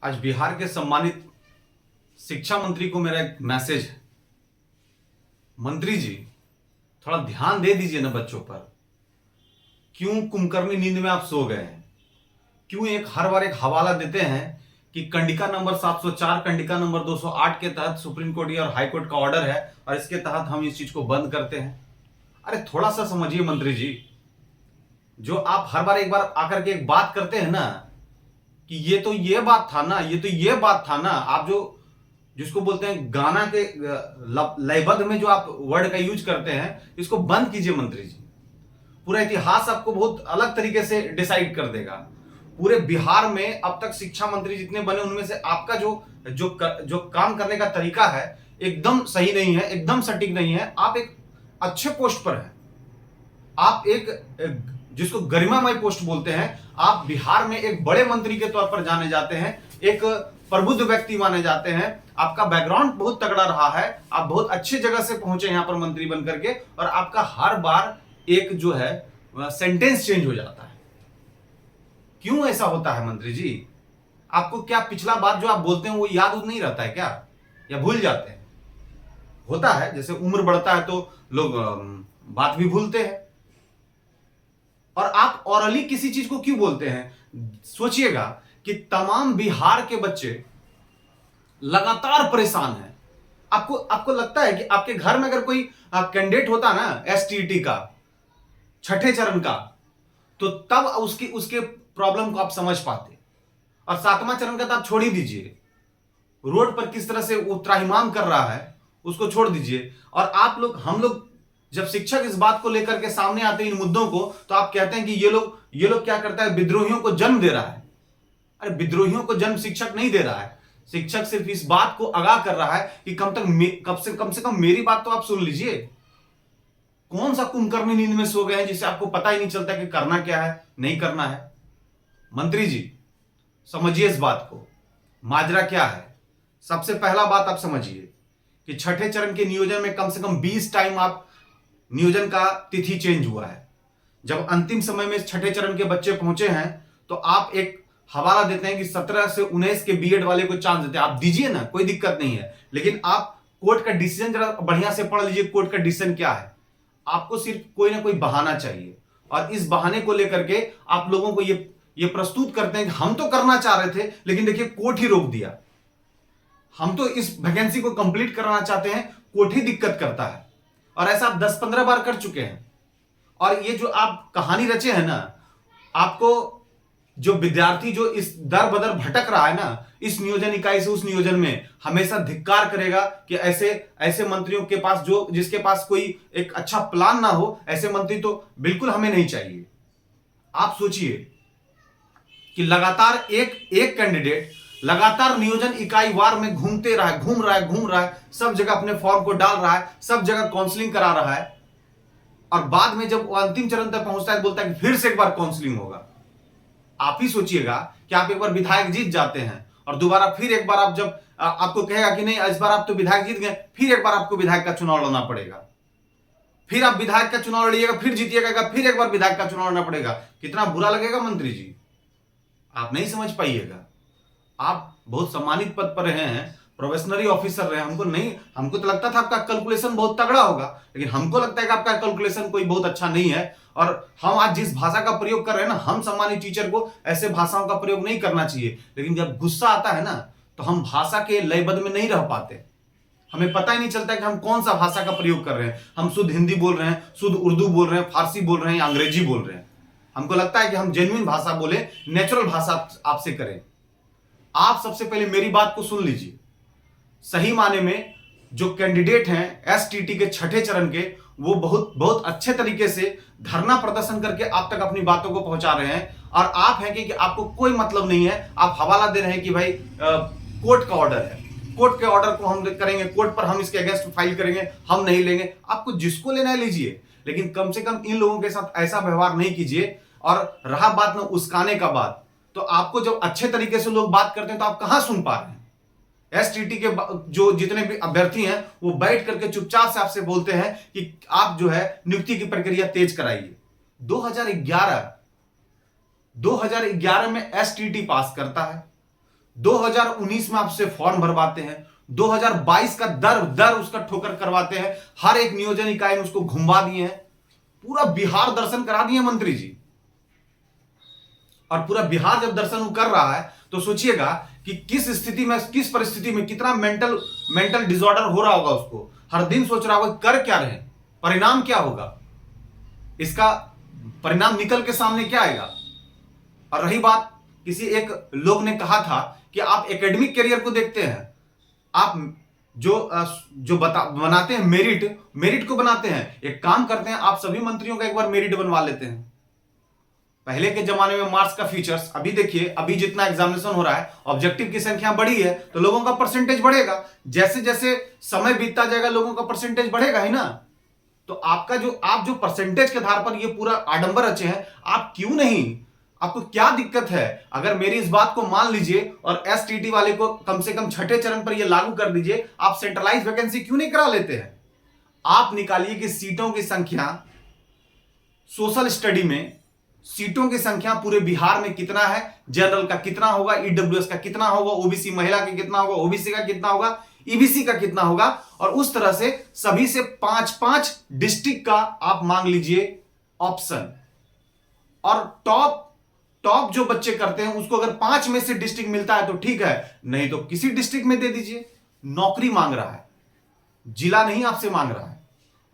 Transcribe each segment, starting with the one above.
आज बिहार के सम्मानित शिक्षा मंत्री को मेरा एक मैसेज है। मंत्री जी, थोड़ा ध्यान दे दीजिए ना बच्चों पर। क्यों कुंभकर्णी नींद में आप सो गए हैं? क्यों हर बार एक हवाला देते हैं कि कंडिका नंबर 704 कंडिका नंबर 208 के तहत सुप्रीम कोर्ट और हाई कोर्ट का ऑर्डर है और इसके तहत हम इस चीज को बंद करते हैं। अरे थोड़ा सा समझिए मंत्री जी। जो आप हर बार एक बार आकर के एक बात करते हैं ना कि ये तो ये बात था ना, ये तो ये बात था ना, आप जो जिसको बोलते हैं गाना के लयबद्ध में जो आप वर्ड का यूज करते हैं, इसको बंद कीजिए मंत्री जी। पूरा इतिहास आपको बहुत अलग तरीके से डिसाइड कर देगा। पूरे बिहार में अब तक शिक्षा मंत्री जितने बने उनमें से आपका जो काम करने का तरीका है एकदम सही नहीं है, एकदम सटीक नहीं है। आप एक अच्छे पोस्ट पर हैं, आप एक जिसको गरिमामय पोस्ट बोलते हैं, आप बिहार में एक बड़े मंत्री के तौर पर जाने जाते हैं, एक प्रबुद्ध व्यक्ति माने जाते हैं। आपका बैकग्राउंड बहुत तगड़ा रहा है, आप बहुत अच्छी जगह से पहुंचे यहां पर मंत्री बनकर के, और आपका हर बार एक जो है सेंटेंस चेंज हो जाता है। क्यों ऐसा होता है मंत्री जी? आपको क्या पिछला बात जो आप बोलते हैं वो याद नहीं रहता है क्या, या भूल जाते हैं? होता है, जैसे उम्र बढ़ता है तो लोग बात भी भूलते हैं। और आप औरली किसी चीज को क्यों बोलते हैं? सोचिएगा कि तमाम बिहार के बच्चे लगातार परेशान हैं। आपको लगता है कि आपके घर में अगर कोई कैंडिडेट होता ना एसटीईटी का, छठे चरण का, तो तब उसके प्रॉब्लम को आप समझ पाते। और सातवां चरण का तो आप छोड़ ही दीजिए, रोड पर किस तरह से वो त्राहिमाम कर रहा है उसको छोड़ दीजिए। और हम लोग जब शिक्षक इस बात को लेकर के सामने आते हैं इन मुद्दों को, तो आप कहते हैं कि ये लोग क्या करता है, विद्रोहियों को जन्म दे रहा है। अरे विद्रोहियों को जन्म शिक्षक नहीं दे रहा है। शिक्षक सिर्फ इस बात को आगाह कर रहा है कि कम से कम मेरी बात तो आप सुन लीजिए। कौन सा कुंभकर्णी नींद में सो गए हैं जिससे आपको पता ही नहीं चलता कि करना क्या है, नहीं करना है? मंत्री जी समझिए इस बात को, माजरा क्या है। सबसे पहला बात आप समझिए कि छठे चरण के नियोजन में कम से कम 20 टाइम आप नियोजन का तिथि चेंज हुआ है। जब अंतिम समय में छठे चरण के बच्चे पहुंचे हैं तो आप एक हवाला देते हैं कि 17 से 19 के बीएड वाले को चांस देते हैं। आप दीजिए ना, कोई दिक्कत नहीं है, लेकिन आप कोर्ट का डिसीजन जरा बढ़िया से पढ़ लीजिए। कोर्ट का डिसीजन क्या है? आपको सिर्फ कोई ना कोई बहाना चाहिए, और इस बहाने को लेकर के आप लोगों को ये प्रस्तुत करते हैं कि हम तो करना चाह रहे थे लेकिन देखिए कोर्ट ही रोक दिया। हम तो इस वैकेंसी को कंप्लीट कराना चाहते हैं, कोर्ट ही दिक्कत करता है। और ऐसा आप 10-15 बार कर चुके हैं। और ये जो आप कहानी रचे हैं ना, आपको जो विद्यार्थी जो इस दर बदर भटक रहा है ना, इस नियोजन इकाई से उस नियोजन में, हमेशा धिक्कार करेगा कि ऐसे मंत्रियों के पास जिसके पास कोई एक अच्छा प्लान ना हो, ऐसे मंत्री तो बिल्कुल हमें नहीं चाहिए। आप सोचिए कि लगातार एक कैंडिडेट लगातार नियोजन इकाई वार में घूम रहा है, सब जगह अपने फॉर्म को डाल रहा है, सब जगह काउंसलिंग करा रहा है, और बाद में जब वो अंतिम चरण तक पहुंचता है बोलता है कि फिर से एक बार काउंसलिंग होगा। आप ही सोचिएगा कि आप एक बार विधायक जीत जाते हैं और दोबारा फिर एक बार आप जब आपको कहेगा कि नहीं इस बार आप तो विधायक जीत गए, फिर एक बार आपको विधायक का चुनाव लड़ना पड़ेगा। फिर आप विधायक का चुनाव लड़िएगा, फिर जीतिएगा, फिर एक बार विधायक का चुनाव लड़ना पड़ेगा। कितना बुरा लगेगा मंत्री जी, आप नहीं समझ पाइएगा। आप बहुत सम्मानित पद पर रहे हैं, प्रोफेशनली ऑफिसर रहे, हमको तो लगता था आपका कैलकुलेशन बहुत तगड़ा होगा, लेकिन हमको लगता है कि आपका कैलकुलेशन कोई बहुत अच्छा नहीं है। और हम आज जिस भाषा का प्रयोग कर रहे हैं ना, हम सम्मानित टीचर को ऐसे भाषाओं का प्रयोग नहीं करना चाहिए, लेकिन जब गुस्सा आता है ना तो हम भाषा के लयबद्ध में नहीं रह पाते। हमें पता ही नहीं चलता कि हम कौन सा भाषा का प्रयोग कर रहे हैं। हम शुद्ध हिंदी बोल रहे हैं, शुद्ध उर्दू बोल रहे हैं, फारसी बोल रहे हैं, अंग्रेजी बोल रहे हैं। हमको लगता है कि हम जेन्युइन भाषा बोले, नेचुरल भाषा आपसे करें। आप सबसे पहले मेरी बात को सुन लीजिए। सही माने में जो कैंडिडेट हैं एसटीटी के छठे चरण के, वो बहुत अच्छे तरीके से धरना प्रदर्शन करके आप तक अपनी बातों को पहुंचा रहे हैं। और आप हैं कि आपको कोई मतलब नहीं है, आप हवाला दे रहे हैं कि भाई कोर्ट का ऑर्डर है, कोर्ट के ऑर्डर को हम करेंगे, कोर्ट पर हम इसके अगेंस्ट फाइल करेंगे, हम नहीं लेंगे। आपको जिसको लेना है लीजिए, लेकिन कम से कम इन लोगों के साथ ऐसा व्यवहार नहीं कीजिए। और रहा बात ना उस्काने का बात, तो आपको जब अच्छे तरीके से लोग बात करते हैं तो आप कहां सुन पा रहे हैं? एसटीटी के जो जितने भी अभ्यर्थी हैं वो बैठ करके चुपचाप से आपसे बोलते हैं कि आप जो है नियुक्ति की प्रक्रिया तेज कराइए। 2011 में एसटीटी पास करता है, 2019 में आपसे फॉर्म भरवाते हैं, 2022 का दर दर उसका ठोकर करवाते हैं, हर एक नियोजन इकाई में उसको घुमवा दिए हैं, पूरा बिहार दर्शन करा दिए मंत्री जी। और पूरा बिहार जब दर्शन वो कर रहा है तो सोचिएगा कि किस स्थिति में, किस परिस्थिति में, कितना मेंटल डिसऑर्डर हो रहा होगा उसको। हर दिन सोच रहा होगा कर क्या रहे, परिणाम क्या होगा, इसका परिणाम निकल के सामने क्या आएगा। और रही बात, किसी एक लोग ने कहा था कि आप एकेडमिक करियर को देखते हैं, आप जो बनाते हैं मेरिट को बनाते हैं। एक काम करते हैं, आप सभी मंत्रियों का एक बार मेरिट बनवा लेते हैं। पहले के जमाने में मार्क्स का फीचर्स, अभी देखिए अभी जितना एग्जामिनेशन हो रहा है, ऑब्जेक्टिव की संख्या बढ़ी है तो लोगों का परसेंटेज बढ़ेगा। जैसे जैसे समय बीतता जाएगा लोगों का परसेंटेज बढ़ेगा ही ना। तो आपका आप जो परसेंटेज के आधार पर ये पूरा आडंबर रचे हैं, आप क्यों नहीं, आपको क्या दिक्कत है? अगर मेरी इस बात को मान लीजिए और एसटीटी वाले को कम से कम छठे चरण पर ये लागू कर दीजिए, आप सेंट्रलाइज वैकेंसी क्यों नहीं करा लेते हैं? आप निकालिए कि सीटों की संख्या, सोशल स्टडी में सीटों की संख्या पूरे बिहार में कितना है, जनरल का कितना होगा, ईडब्ल्यूएस का कितना होगा, ओबीसी महिला का कितना होगा, ओबीसी का कितना होगा, ईबीसी का कितना होगा, और उस तरह से सभी से 5-5 डिस्ट्रिक्ट का आप मांग लीजिए ऑप्शन। और टॉप जो बच्चे करते हैं उसको अगर 5 में से डिस्ट्रिक्ट मिलता है तो ठीक है, नहीं तो किसी डिस्ट्रिक्ट में दे दीजिए। नौकरी मांग रहा है, जिला नहीं आपसे मांग रहा है।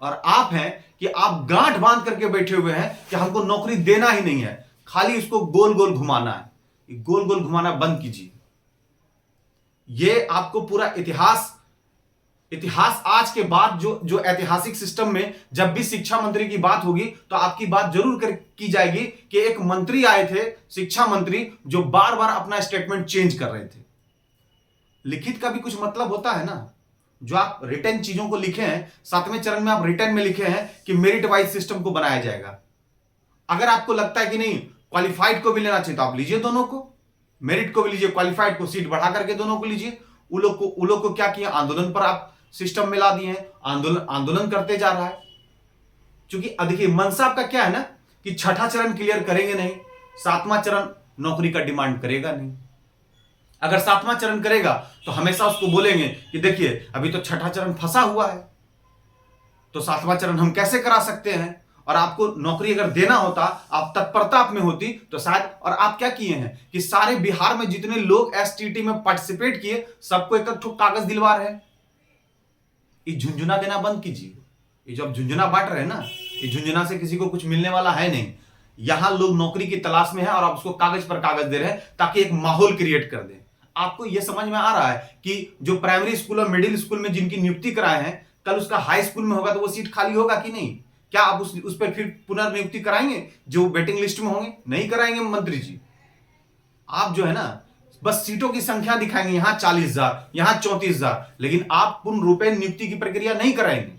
और आप हैं कि आप गांठ बांध करके बैठे हुए हैं कि हमको नौकरी देना ही नहीं है, खाली इसको गोल गोल घुमाना है। गोल गोल घुमाना बंद कीजिए। ये आपको पूरा इतिहास आज के बाद जो ऐतिहासिक सिस्टम में जब भी शिक्षा मंत्री की बात होगी तो आपकी बात जरूर की जाएगी कि एक मंत्री आए थे, शिक्षा मंत्री, जो बार बार अपना स्टेटमेंट चेंज कर रहे थे। लिखित का भी कुछ मतलब होता है ना। जो आप रिटर्न चीजों को लिखे हैं, 7वें चरण में आप रिटर्न में लिखे हैं कि मेरिट वाइज सिस्टम को बनाया जाएगा। अगर आपको लगता है कि नहीं क्वालिफाइड को भी लेना चाहिए तो आप लीजिए दोनों को, मेरिट को भी लीजिए, क्वालिफाइड को सीट बढ़ा करके दोनों को लीजिए। वो लोग को क्या किया, आंदोलन पर आप सिस्टम में ला दिए हैं, आंदोलन करते जा रहा है। क्योंकि देखिए मनसा आपका क्या है ना कि छठा चरण क्लियर करेंगे नहीं, 7वां चरण नौकरी का डिमांड करेगा नहीं। अगर 7वां चरण करेगा तो हमेशा उसको बोलेंगे कि देखिए अभी तो छठा चरण फंसा हुआ है, तो 7वां चरण हम कैसे करा सकते हैं। और आपको नौकरी अगर देना होता, आप तत्परता आप में होती तो शायद। और आप क्या किए हैं कि सारे बिहार में जितने लोग एसटीटी में पार्टिसिपेट किए सबको एक ठोक कागज दिलवा रहे हैं। ये झुंझुना देना बंद कीजिए। ये जो आप झुंझुना बांट रहे हैं ना, ये झुंझुना से किसी को कुछ मिलने वाला है नहीं। यहां लोग नौकरी की तलाश में है और आप उसको कागज पर कागज दे रहे हैं ताकि एक माहौल क्रिएट कर दें। आपको यह समझ में आ रहा है कि जो प्राइमरी स्कूल और मिडिल स्कूल में जिनकी नियुक्ति कराए हैं, कल उसका हाई स्कूल में होगा तो वो सीट खाली होगा कि नहीं? क्या आप उस पर फिर पुनर्नियुक्ति कराएंगे जो वेटिंग लिस्ट में होंगे? नहीं कराएंगे मंत्री जी। आप जो है ना बस सीटों की संख्या दिखाएंगे, यहां 40,000, यहां 34,000, लेकिन आप पूर्ण रूप से नियुक्ति की प्रक्रिया नहीं कराएंगे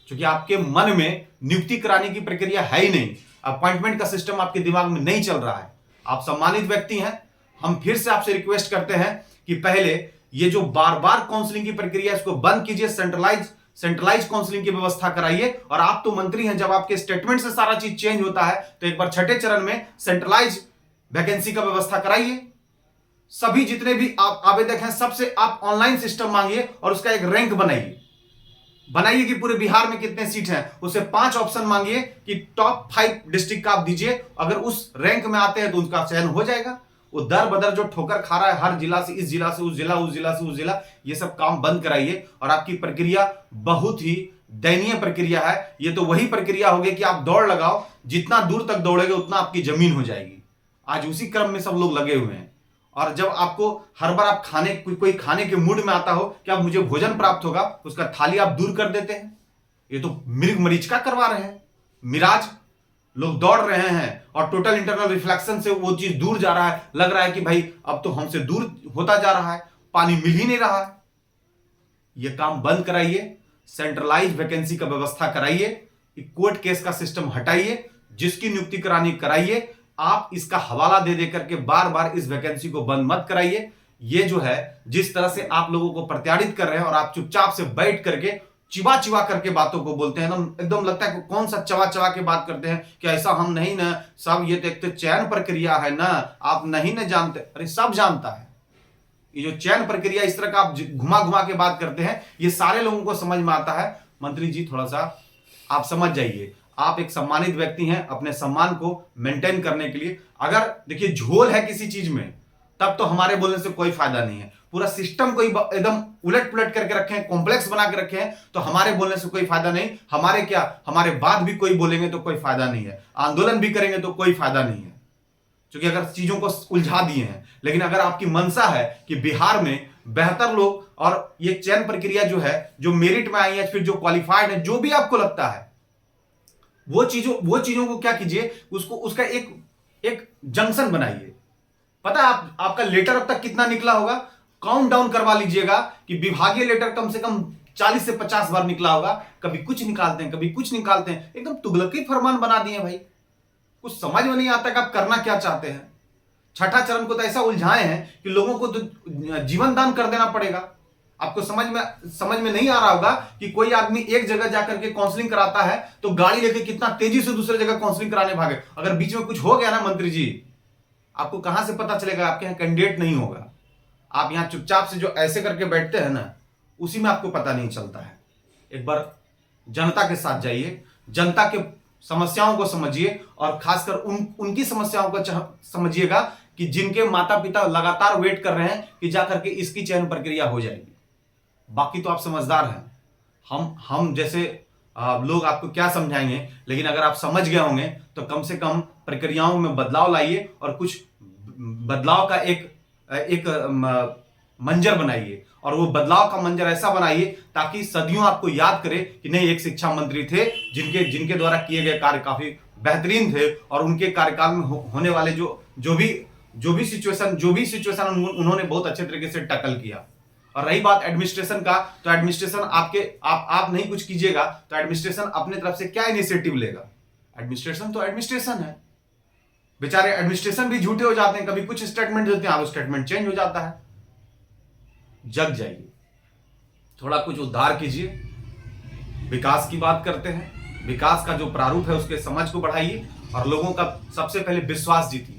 क्योंकि आपके मन में नियुक्ति कराने की प्रक्रिया है ही नहीं। अपॉइंटमेंट का सिस्टम आपके दिमाग में नहीं चल रहा है। आप सम्मानित व्यक्ति हैं, हम फिर से आपसे रिक्वेस्ट करते हैं कि पहले ये जो बार बार काउंसलिंग की प्रक्रिया इसको बंद कीजिए, सेंट्रलाइज काउंसलिंग की व्यवस्था कराइए। और आप तो मंत्री हैं, जब आपके स्टेटमेंट से सारा चीज चेंज होता है तो एक बार छठे चरण में सेंट्रलाइज वैकेंसी का व्यवस्था कराइए। सभी जितने भी आप आवेदक हैं सबसे आप ऑनलाइन सिस्टम मांगिए और उसका एक रैंक बनाइए कि पूरे बिहार में कितने सीट हैं, उसे 5 ऑप्शन मांगिए कि टॉप 5 डिस्ट्रिक्ट का आप दीजिए। अगर उस रैंक में आते हैं तो उनका चयन हो जाएगा। वो दर बदर जो ठोकर खा रहा है हर जिला से, इस जिला से उस जिला, उस जिला से उस जिला, ये सब काम बंद कराइए। और आपकी प्रक्रिया बहुत ही दयनीय प्रक्रिया है। ये तो वही प्रक्रिया होगी कि आप दौड़ लगाओ, जितना दूर तक दौड़ेगे उतना आपकी जमीन हो जाएगी। आज उसी क्रम में सब लोग लगे हुए हैं। और जब आपको हर बार आप कोई खाने के मूड में आता हो कि अब मुझे भोजन प्राप्त होगा, उसका थाली आप दूर कर देते हैं। ये तो मृग मरीचिका करवा रहे हैं, मिराज। लोग दौड़ रहे हैं और टोटल इंटरनल रिफ्लेक्शन से वो चीज दूर जा रहा है। लग रहा है कि भाई अब तो हमसे दूर होता जा रहा है, पानी मिल ही नहीं रहा है। ये काम बंद कराइए, सेंट्रलाइज वैकेंसी का व्यवस्था कराइए, कोर्ट केस का सिस्टम हटाइए, जिसकी नियुक्ति करानी कराइए। आप इसका हवाला दे करके बार बार इस वैकेंसी को बंद मत कराइए। ये जो है जिस तरह से आप लोगों को प्रताड़ित कर रहे हैं और आप चुपचाप से बैठ करके चिवा चिवा करके बातों को बोलते हैं, एकदम लगता है कौन सा चवा चवा के बात करते हैं कि ऐसा हम नहीं ना, सब ये देखते चयन प्रक्रिया है ना, आप नहीं ना जानते। अरे सब जानता है, ये जो चयन प्रक्रिया इस तरह का आप घुमा घुमा के बात करते हैं, ये सारे लोगों को समझ में आता है। मंत्री जी थोड़ा सा आप समझ जाइए, आप एक सम्मानित व्यक्ति हैं, अपने सम्मान को मेंटेन करने के लिए अगर देखिए झोल है किसी चीज में, तब तो हमारे बोलने से कोई फायदा नहीं है। पूरा सिस्टम को एकदम उलट पुलट करके रखे हैं, कॉम्प्लेक्स बना के रखे हैं, तो हमारे बोलने से कोई फायदा नहीं। हमारे क्या, हमारे बाद भी कोई बोलेंगे तो कोई फायदा नहीं है, आंदोलन भी करेंगे तो कोई फायदा नहीं है, क्योंकि अगर चीजों को उलझा दिए हैं। लेकिन अगर आपकी मंशा है कि बिहार में बेहतर लोग, और ये चयन प्रक्रिया जो है, जो मेरिट में आई है, फिर जो क्वालिफाइड है, जो भी आपको लगता है, वो चीजों को क्या कीजिए, उसका एक जंक्शन बनाइए। पता है आपका लेटर अब तक कितना निकला होगा, काउंट डाउन करवा लीजिएगा कि विभागीय लेटर कम से कम 40 से 50 बार निकला होगा। कभी कुछ निकालते हैं, कभी कुछ निकालते हैं, एकदम तुगलकी फरमान बना दिए भाई। कुछ समझ में नहीं आता कि आप करना क्या चाहते हैं। छठा चरण को तो ऐसा उलझाए हैं कि लोगों को तो जीवन दान कर देना पड़ेगा। आपको समझ में नहीं आ रहा होगा कि कोई आदमी एक जगह जाकर के काउंसलिंग कराता है तो गाड़ी लेके कितना तेजी से दूसरे जगह काउंसलिंग कराने भागे। अगर बीच में कुछ हो गया ना मंत्री जी, आपको कहां से पता चलेगा? आपके यहाँ कैंडिडेट नहीं होगा। आप यहां चुपचाप से जो ऐसे करके बैठते हैं ना, उसी में आपको पता नहीं चलता है। एक बार जनता के साथ जाइए, जनता के समस्याओं को समझिए, और खासकर उनकी समस्याओं को समझिएगा कि जिनके माता पिता लगातार वेट कर रहे हैं कि जाकर के इसकी चयन प्रक्रिया हो जाएगी। बाकी तो आप समझदार हैं, हम जैसे लोग आपको क्या समझाएंगे, लेकिन अगर आप समझ गए होंगे तो कम से कम प्रक्रियाओं में बदलाव लाइए और कुछ बदलाव का एक मंजर बनाइए, और वो बदलाव का मंजर ऐसा बनाइए ताकि सदियों आपको याद करे कि नहीं, एक शिक्षा मंत्री थे जिनके द्वारा किए गए कार्य काफी बेहतरीन थे, और उनके कार्यकाल में होने वाले जो भी सिचुएशन उन्होंने बहुत अच्छे तरीके से टैकल किया। और रही बात एडमिनिस्ट्रेशन का, तो एडमिनिस्ट्रेशन आप नहीं कुछ कीजिएगा तो एडमिनिस्ट्रेशन अपने तरफ से क्या इनिशिएटिव लेगा? एडमिनिस्ट्रेशन तो एडमिनिस्ट्रेशन है, बेचारे एडमिनिस्ट्रेशन भी झूठे हो जाते हैं, कभी कुछ स्टेटमेंट देते हैं, वो स्टेटमेंट चेंज हो जाता है। जग जाइए, थोड़ा कुछ उद्धार कीजिए। विकास की बात करते हैं, विकास का जो प्रारूप है उसके समझ को बढ़ाइए, और लोगों का सबसे पहले विश्वास जीतिए।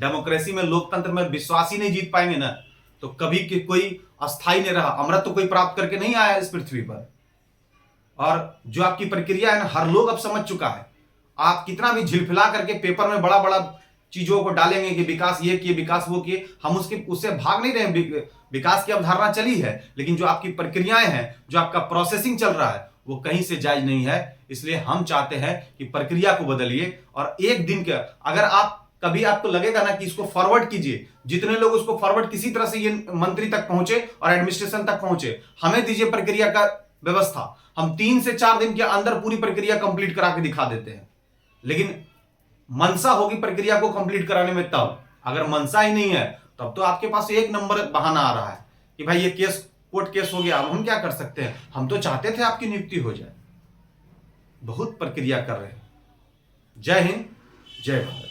डेमोक्रेसी में, लोकतंत्र में विश्वास ही नहीं जीत पाएंगे ना, तो कभी कोई अस्थाई नहीं रहा। अमृत तो कोई प्राप्त करके नहीं आया इस पृथ्वी पर। और जो आपकी प्रक्रिया है ना, हर लोग अब समझ चुका है। आप कितना भी झिलफिला करके पेपर में बड़ा बड़ा चीजों को डालेंगे कि विकास ये किए, विकास वो किए, हम उससे भाग नहीं रहे। विकास की अवधारणा चली है, लेकिन जो आपकी प्रक्रियाएं हैं, जो आपका प्रोसेसिंग चल रहा है, वो कहीं से जायज नहीं है। इसलिए हम चाहते हैं कि प्रक्रिया को बदलिए, और एक दिन के अगर आप कभी आपको लगेगा ना कि इसको फॉरवर्ड कीजिए, जितने लोग उसको फॉरवर्ड किसी तरह से ये मंत्री तक पहुंचे और एडमिनिस्ट्रेशन तक पहुंचे, हमें दीजिए प्रक्रिया का व्यवस्था। हम 3 से 4 दिन के अंदर पूरी प्रक्रिया कंप्लीट करा के दिखा देते हैं। लेकिन मनसा होगी प्रक्रिया को कंप्लीट कराने में तब। अगर मनसा ही नहीं है तब तो आपके पास एक नंबर बहाना आ रहा है कि भाई ये केस कोर्ट केस हो गया, अब हम क्या कर सकते हैं? हम तो चाहते थे आपकी नियुक्ति हो जाए। बहुत प्रक्रिया कर रहे हैं। जय हिंद, जय भारत।